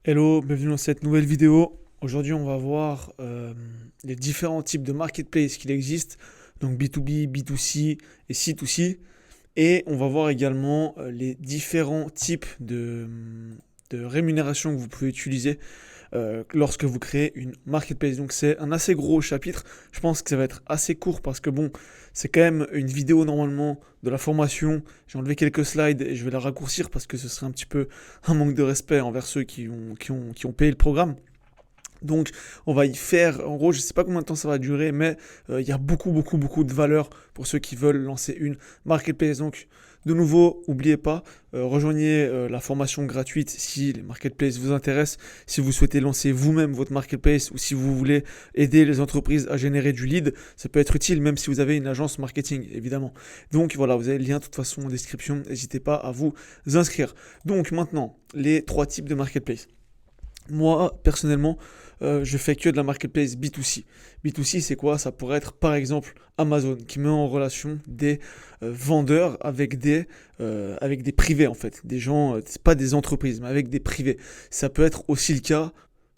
Hello, bienvenue dans cette nouvelle vidéo. Aujourd'hui, on va voir les différents types de marketplace qu'il existe, donc B2B, B2C et C2C. Et on va voir également les différents types de rémunération que vous pouvez utiliser lorsque vous créez une marketplace. Donc c'est un assez gros chapitre. Je pense que ça va être assez court parce que bon, c'est quand même une vidéo normalement de la formation. J'ai enlevé quelques slides et je vais la raccourcir parce que ce serait un petit peu un manque de respect envers ceux qui ont payé le programme. Donc, on va y faire, en gros, je ne sais pas combien de temps ça va durer, mais il y a beaucoup de valeur pour ceux qui veulent lancer une marketplace. Donc, de nouveau, n'oubliez pas, rejoignez la formation gratuite si les marketplaces vous intéressent, si vous souhaitez lancer vous-même votre marketplace ou si vous voulez aider les entreprises à générer du lead, ça peut être utile même si vous avez une agence marketing, évidemment. Donc voilà, vous avez le lien de toute façon en description, n'hésitez pas à vous inscrire. Donc maintenant, les trois types de marketplace. Moi, personnellement, je fais que de la marketplace B2C. B2C, c'est quoi? Ça pourrait être par exemple Amazon qui met en relation des vendeurs avec des privés en fait. Des gens, c'est pas des entreprises, mais avec des privés. Ça peut être aussi le cas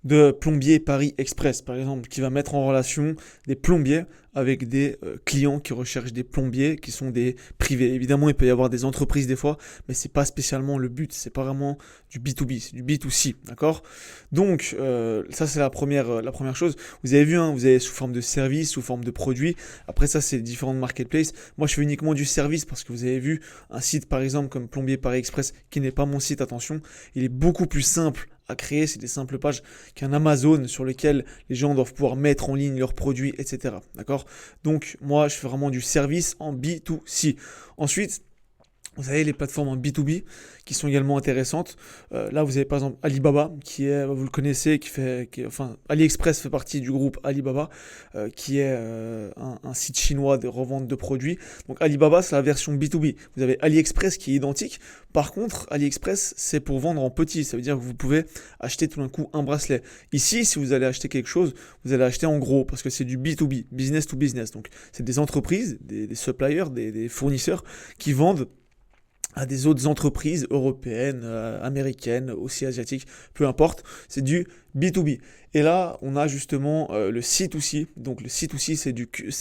de Plombier Paris Express, par exemple, qui va mettre en relation des plombiers avec des clients qui recherchent des plombiers qui sont des privés. Évidemment, il peut y avoir des entreprises des fois, mais c'est pas spécialement le but. C'est pas vraiment du B2B, c'est du B2C, d'accord? Donc, ça c'est la première chose. Vous avez vu, hein, vous avez sous forme de service, sous forme de produit. Après ça, c'est différentes marketplaces. Moi, je fais uniquement du service parce que vous avez vu un site, par exemple, comme Plombier Paris Express, qui n'est pas mon site, attention, il est beaucoup plus simple à créer, c'est des simples pages qu'un Amazon sur lequel les gens doivent pouvoir mettre en ligne leurs produits, etc. D'accord? Donc moi, je fais vraiment du service en B2C. Ensuite, vous avez les plateformes en B2B qui sont également intéressantes. Là, vous avez par exemple Alibaba, qui est, vous le connaissez, enfin, AliExpress fait partie du groupe Alibaba, qui est un site chinois de revente de produits. Donc Alibaba, c'est la version B2B. Vous avez AliExpress qui est identique. Par contre, AliExpress, c'est pour vendre en petit. Ça veut dire que vous pouvez acheter tout d'un coup un bracelet. Ici, si vous allez acheter quelque chose, vous allez acheter en gros, parce que c'est du B2B, business to business. Donc, c'est des entreprises, des suppliers, des fournisseurs qui vendent à des autres entreprises européennes, américaines, aussi asiatiques, peu importe, c'est du B2B. Et là, on a justement le C2C. Donc le C2C, c'est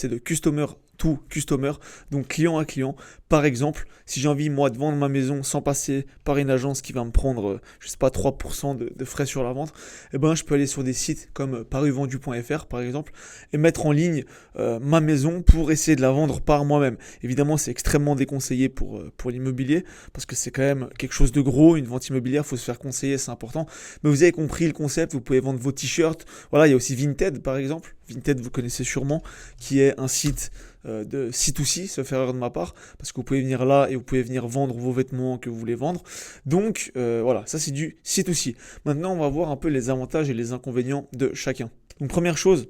de customer to customer, donc client à client. Par exemple, si j'ai envie, moi, de vendre ma maison sans passer par une agence qui va me prendre, je sais pas, 3% de frais sur la vente, eh ben, je peux aller sur des sites comme paruvendu.fr, par exemple, et mettre en ligne ma maison pour essayer de la vendre par moi-même. Évidemment, c'est extrêmement déconseillé pour l'immobilier, parce que c'est quand même quelque chose de gros, une vente immobilière, il faut se faire conseiller, c'est important. Mais vous avez compris le concept, vous pouvez vendre vos t-shirts. Voilà, il y a aussi Vinted par exemple. Vinted, vous connaissez sûrement, qui est un site de C2C, sauf erreur de ma part, parce que vous pouvez venir là et vous pouvez venir vendre vos vêtements que vous voulez vendre. Donc voilà, ça c'est du C2C. Maintenant, on va voir un peu les avantages et les inconvénients de chacun. Donc première chose,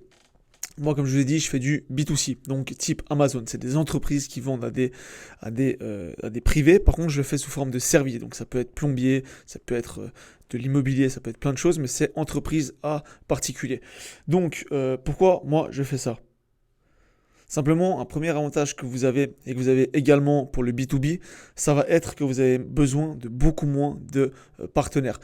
moi, comme je vous l'ai dit, je fais du B2C, donc type Amazon. C'est des entreprises qui vendent à des privés. Par contre, je le fais sous forme de service. Donc, ça peut être plombier, ça peut être de l'immobilier, ça peut être plein de choses, mais c'est entreprise à particulier. Donc, pourquoi moi je fais ça? Simplement, un premier avantage que vous avez et que vous avez également pour le B2B, ça va être que vous avez besoin de beaucoup moins de partenaires.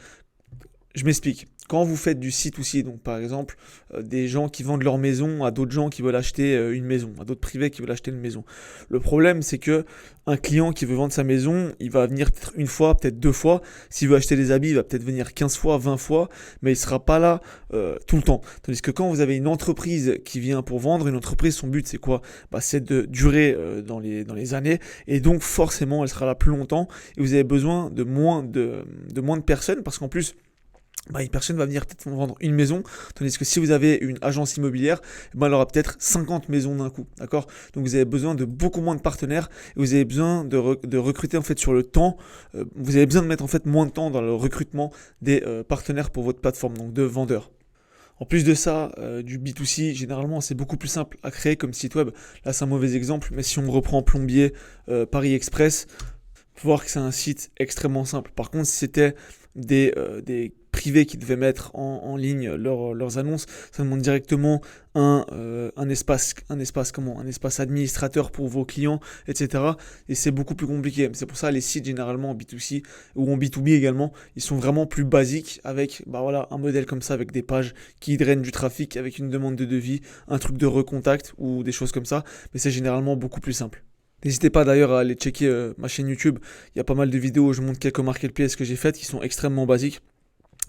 Je m'explique. Quand vous faites du C2C, donc par exemple des gens qui vendent leur maison à d'autres gens qui veulent acheter une maison, à d'autres privés qui veulent acheter une maison. Le problème, c'est que un client qui veut vendre sa maison, il va venir peut-être une fois, peut-être deux fois. S'il veut acheter des habits, il va peut-être venir 15 fois, 20 fois, mais il ne sera pas là tout le temps. Tandis que quand vous avez une entreprise qui vient pour vendre, une entreprise, son but c'est quoi? C'est de durer dans les années, et donc forcément elle sera là plus longtemps, et vous avez besoin de moins de personnes, parce qu'en plus, une personne va venir peut-être vendre une maison, tandis que si vous avez une agence immobilière, elle aura peut-être 50 maisons d'un coup, d'accord? Donc vous avez besoin de beaucoup moins de partenaires, et vous avez besoin de recruter en fait sur le temps, vous avez besoin de mettre en fait moins de temps dans le recrutement des partenaires pour votre plateforme, donc de vendeurs. En plus de ça, du B2C, généralement, c'est beaucoup plus simple à créer comme site web. Là, c'est un mauvais exemple, mais si on reprend Plombier, Paris Express, faut voir que c'est un site extrêmement simple. Par contre, si c'était des privés qui devaient mettre en ligne leurs annonces. Ça demande directement un espace administrateur pour vos clients, etc. Et c'est beaucoup plus compliqué. C'est pour ça les sites généralement en B2C ou en B2B également, ils sont vraiment plus basiques avec un modèle comme ça, avec des pages qui drainent du trafic, avec une demande de devis, un truc de recontact ou des choses comme ça. Mais c'est généralement beaucoup plus simple. N'hésitez pas d'ailleurs à aller checker ma chaîne YouTube. Il y a pas mal de vidéos où je montre quelques marketplaces que j'ai faites qui sont extrêmement basiques,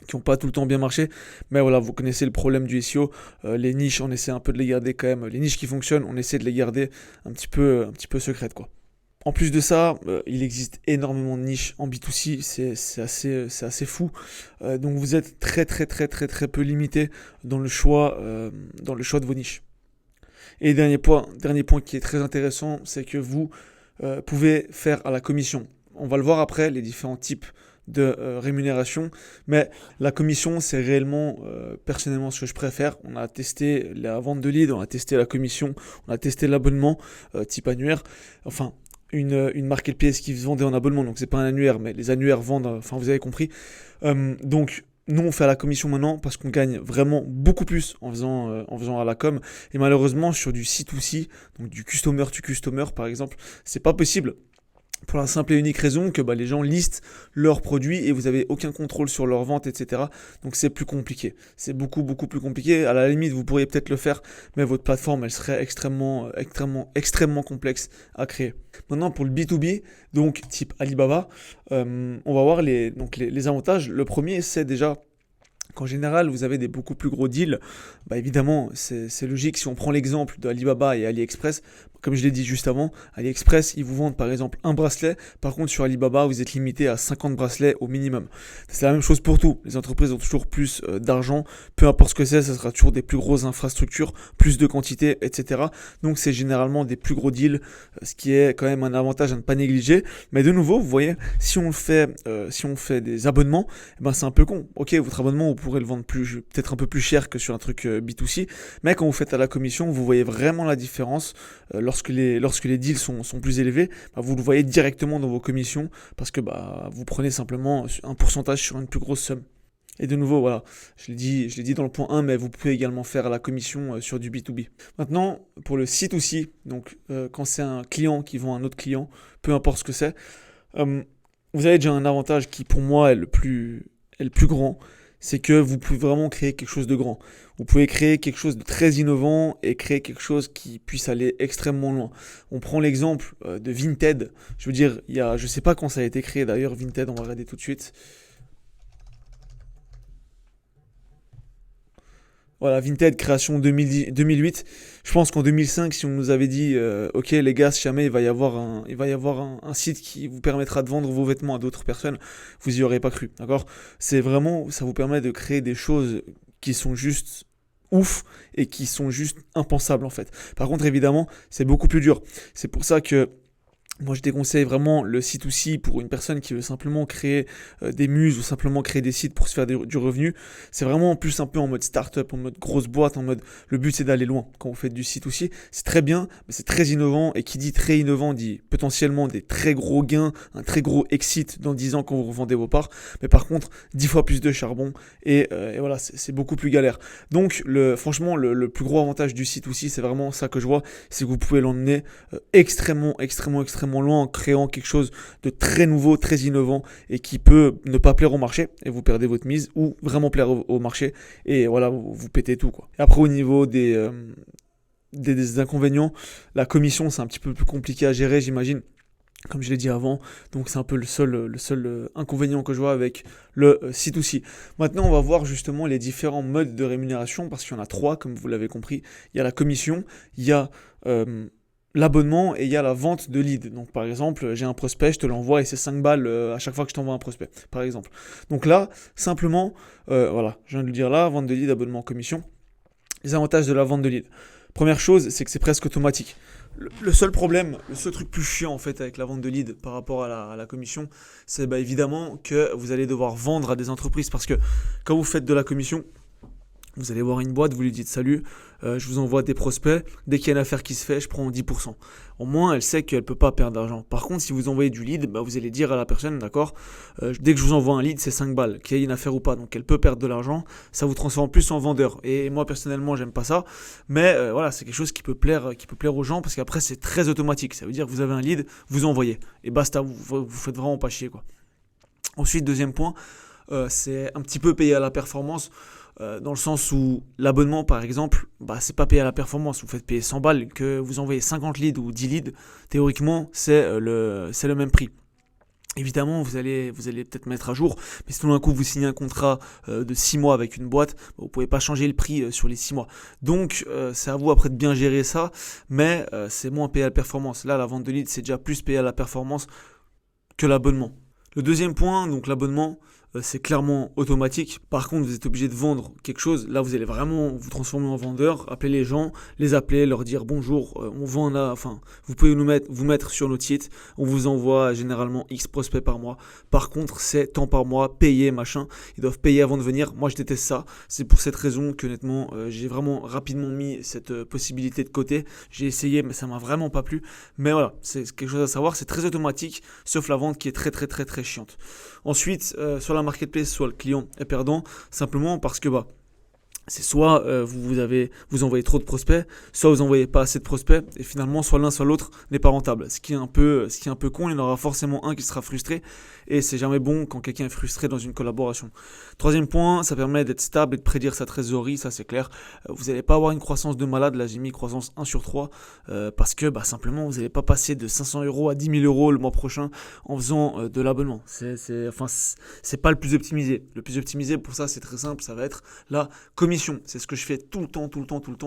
qui n'ont pas tout le temps bien marché. Mais voilà, vous connaissez le problème du SEO. Les niches, on essaie un peu de les garder quand même. Les niches qui fonctionnent, on essaie de les garder un petit peu secrètes, quoi. En plus de ça, il existe énormément de niches en B2C, c'est assez fou. Donc vous êtes très peu limité dans le choix de vos niches. Et dernier point qui est très intéressant, c'est que vous pouvez faire à la commission. On va le voir après, les différents types de rémunération, mais la commission, c'est réellement personnellement ce que je préfère. On a testé la vente de leads, on a testé la commission, on a testé l'abonnement type annuaire, enfin une marketplace qui se vendait en abonnement, donc c'est pas un annuaire, mais les annuaires vendent, enfin vous avez compris. Donc nous, on fait à la commission maintenant parce qu'on gagne vraiment beaucoup plus en faisant à la com. Et malheureusement, sur du C2C, donc du customer to customer par exemple, c'est pas possible. Pour la simple et unique raison que les gens listent leurs produits et vous n'avez aucun contrôle sur leur vente, etc. Donc c'est plus compliqué. C'est beaucoup plus compliqué. À la limite, vous pourriez peut-être le faire, mais votre plateforme, elle serait extrêmement complexe à créer. Maintenant, pour le B2B, donc type Alibaba, on va voir les avantages. Le premier, c'est déjà qu'en général, vous avez des beaucoup plus gros deals. Évidemment, c'est logique. Si on prend l'exemple d'Alibaba et AliExpress, comme je l'ai dit juste avant, AliExpress, ils vous vendent par exemple un bracelet. Par contre, sur Alibaba, vous êtes limité à 50 bracelets au minimum. C'est la même chose pour tout. Les entreprises ont toujours plus d'argent. Peu importe ce que c'est, ça sera toujours des plus grosses infrastructures, plus de quantité, etc. Donc, c'est généralement des plus gros deals, ce qui est quand même un avantage à ne pas négliger. Mais de nouveau, vous voyez, si on fait des abonnements, c'est un peu con. Ok, votre abonnement, vous pourrez le vendre peut-être un peu plus cher que sur un truc B2C. Mais quand vous faites à la commission, vous voyez vraiment la différence. Lorsque les deals sont plus élevés, vous le voyez directement dans vos commissions parce que vous prenez simplement un pourcentage sur une plus grosse somme. Et de nouveau, voilà, je l'ai dit dans le point 1, mais vous pouvez également faire la commission sur du B2B. Maintenant, pour le C2C, donc quand c'est un client qui vend à un autre client, peu importe ce que c'est, vous avez déjà un avantage qui pour moi est le plus grand, c'est que vous pouvez vraiment créer quelque chose de grand. Vous pouvez créer quelque chose de très innovant et créer quelque chose qui puisse aller extrêmement loin. On prend l'exemple de Vinted. Je veux dire, je ne sais pas quand ça a été créé d'ailleurs, Vinted, on va regarder tout de suite. Voilà, Vinted, création 2008. Je pense qu'en 2005, si on nous avait dit, ok les gars, si jamais il va y avoir un site qui vous permettra de vendre vos vêtements à d'autres personnes, vous y aurez pas cru, d'accord? C'est vraiment, ça vous permet de créer des choses qui sont juste ouf et qui sont juste impensables en fait. Par contre, évidemment, c'est beaucoup plus dur. C'est pour ça que moi, je déconseille vraiment le C2C pour une personne qui veut simplement créer des muses ou simplement créer des sites pour se faire du revenu. C'est vraiment plus un peu en mode start-up, en mode grosse boîte, en mode le but c'est d'aller loin quand vous faites du C2C. C'est très bien, mais c'est très innovant et qui dit très innovant dit potentiellement des très gros gains, un très gros exit dans 10 ans quand vous revendez vos parts. Mais par contre, 10 fois plus de charbon et voilà, c'est beaucoup plus galère. Donc, franchement, le plus gros avantage du C2C, c'est vraiment ça que je vois, c'est que vous pouvez l'emmener extrêmement loin en créant quelque chose de très nouveau, très innovant et qui peut ne pas plaire au marché et vous perdez votre mise ou vraiment plaire au marché et voilà, vous pétez tout quoi. Et après au niveau des inconvénients, la commission c'est un petit peu plus compliqué à gérer j'imagine. Comme je l'ai dit avant, donc c'est un peu le seul inconvénient que je vois avec le C2C. Maintenant, on va voir justement les différents modes de rémunération parce qu'il y en a 3, comme vous l'avez compris. Il y a la commission, il y a l'abonnement et il y a la vente de lead. Donc par exemple, j'ai un prospect, je te l'envoie et c'est 5 balles à chaque fois que je t'envoie un prospect, par exemple. Donc là, simplement, voilà, je viens de le dire là, vente de lead, abonnement, commission. Les avantages de la vente de lead. Première chose, c'est que c'est presque automatique. Le seul problème, le seul truc plus chiant en fait avec la vente de lead par rapport à la commission, c'est évidemment que vous allez devoir vendre à des entreprises parce que quand vous faites de la commission, Vous allez voir une boîte, vous lui dites salut, je vous envoie des prospects, dès qu'il y a une affaire qui se fait, je prends 10%. Au moins, elle sait qu'elle ne peut pas perdre d'argent. Par contre, si vous envoyez du lead, vous allez dire à la personne, d'accord, dès que je vous envoie un lead, c'est 5 balles, qu'il y ait une affaire ou pas. Donc elle peut perdre de l'argent, ça vous transforme plus en vendeur. Et moi, personnellement, j'aime pas ça. Mais voilà, c'est quelque chose qui peut plaire aux gens parce qu'après, c'est très automatique. Ça veut dire que vous avez un lead, vous envoyez. Et basta, vous faites vraiment pas chier, quoi. Ensuite, deuxième point, c'est un petit peu payé à la performance. Dans le sens où l'abonnement par exemple, c'est pas payé à la performance, vous faites payer 100 balles, que vous envoyez 50 leads ou 10 leads, théoriquement c'est le même prix. Évidemment, vous allez peut-être mettre à jour, mais si tout d'un coup vous signez un contrat de 6 mois avec une boîte, vous ne pouvez pas changer le prix sur les 6 mois. Donc c'est à vous après de bien gérer ça, mais c'est moins payé à la performance. Là, la vente de leads, c'est déjà plus payé à la performance que l'abonnement. Le deuxième point, donc l'abonnement, c'est clairement automatique. Par contre, vous êtes obligé de vendre quelque chose. Là, vous allez vraiment vous transformer en vendeur, appeler les gens, les appeler, leur dire bonjour, on vend là, enfin, vous pouvez vous mettre sur notre site. On vous envoie généralement X prospects par mois. Par contre, c'est tant par mois, payé, machin. Ils doivent payer avant de venir. Moi, je déteste ça. C'est pour cette raison que, honnêtement, j'ai vraiment rapidement mis cette possibilité de côté. J'ai essayé, mais ça m'a vraiment pas plu. Mais voilà, c'est quelque chose à savoir. C'est très automatique, sauf la vente qui est très, très, très, très chiante. Ensuite, sur la marketplace, soit le client est perdant, simplement parce que c'est soit vous envoyez trop de prospects, soit vous envoyez pas assez de prospects, et finalement soit l'un soit l'autre n'est pas rentable. Ce qui est un peu con, il y en aura forcément un qui sera frustré, et c'est jamais bon quand quelqu'un est frustré dans une collaboration. Troisième point, ça permet d'être stable et de prédire sa trésorerie, ça c'est clair. Vous n'allez pas avoir une croissance de malade, là j'ai mis croissance 1 sur 3, parce que simplement vous n'allez pas passer de 500 € à 10 000 € le mois prochain en faisant de l'abonnement. C'est pas le plus optimisé. Le plus optimisé pour ça, c'est très simple, ça va être la commission. C'est ce que je fais tout le temps.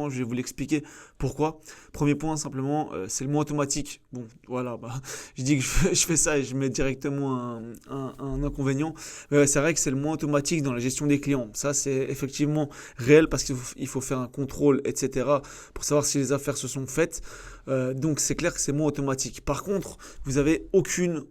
Je vais vous l'expliquer pourquoi. Premier point, simplement, c'est le moins automatique. Bon, voilà, je dis que je fais ça et je mets directement un inconvénient. Mais c'est vrai que c'est le moins automatique dans la gestion des clients. Ça, c'est effectivement réel parce qu'il faut faire un contrôle, etc. pour savoir si les affaires se sont faites. Donc c'est clair que c'est moins automatique. Par contre, vous avez aucune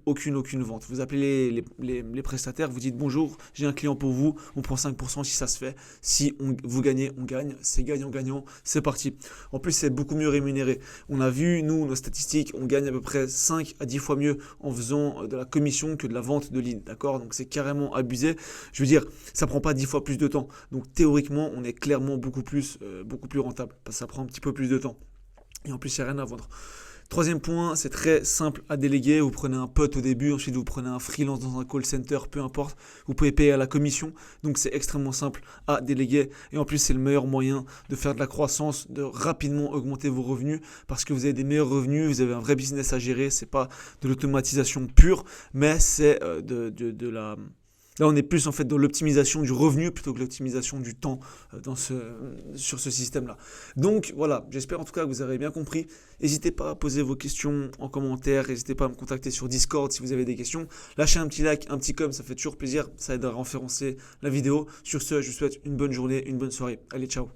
vente. Vous appelez les prestataires, vous dites bonjour, j'ai un client pour vous, on prend 5% si ça se fait. Si vous gagnez, on gagne. C'est gagnant-gagnant, c'est parti. En plus, c'est beaucoup mieux rémunéré. On a vu, nous, nos statistiques, on gagne à peu près 5 à 10 fois mieux en faisant de la commission que de la vente de lead. D'accord ? Donc c'est carrément abusé. Je veux dire, ça prend pas 10 fois plus de temps. Donc théoriquement, on est clairement beaucoup plus rentable. Parce que ça prend un petit peu plus de temps. Et en plus, il n'y a rien à vendre. Troisième point, c'est très simple à déléguer. Vous prenez un pote au début, ensuite vous prenez un freelance dans un call center, peu importe. Vous pouvez payer à la commission. Donc c'est extrêmement simple à déléguer. Et en plus, c'est le meilleur moyen de faire de la croissance, de rapidement augmenter vos revenus parce que vous avez des meilleurs revenus, vous avez un vrai business à gérer. C'est pas de l'automatisation pure, mais c'est de la... Là, on est plus en fait dans l'optimisation du revenu plutôt que l'optimisation du temps sur ce système-là. Donc voilà, j'espère en tout cas que vous avez bien compris. N'hésitez pas à poser vos questions en commentaire, n'hésitez pas à me contacter sur Discord si vous avez des questions. Lâchez un petit like, un petit com, ça fait toujours plaisir, ça aide à référencer la vidéo. Sur ce, je vous souhaite une bonne journée, une bonne soirée. Allez, ciao.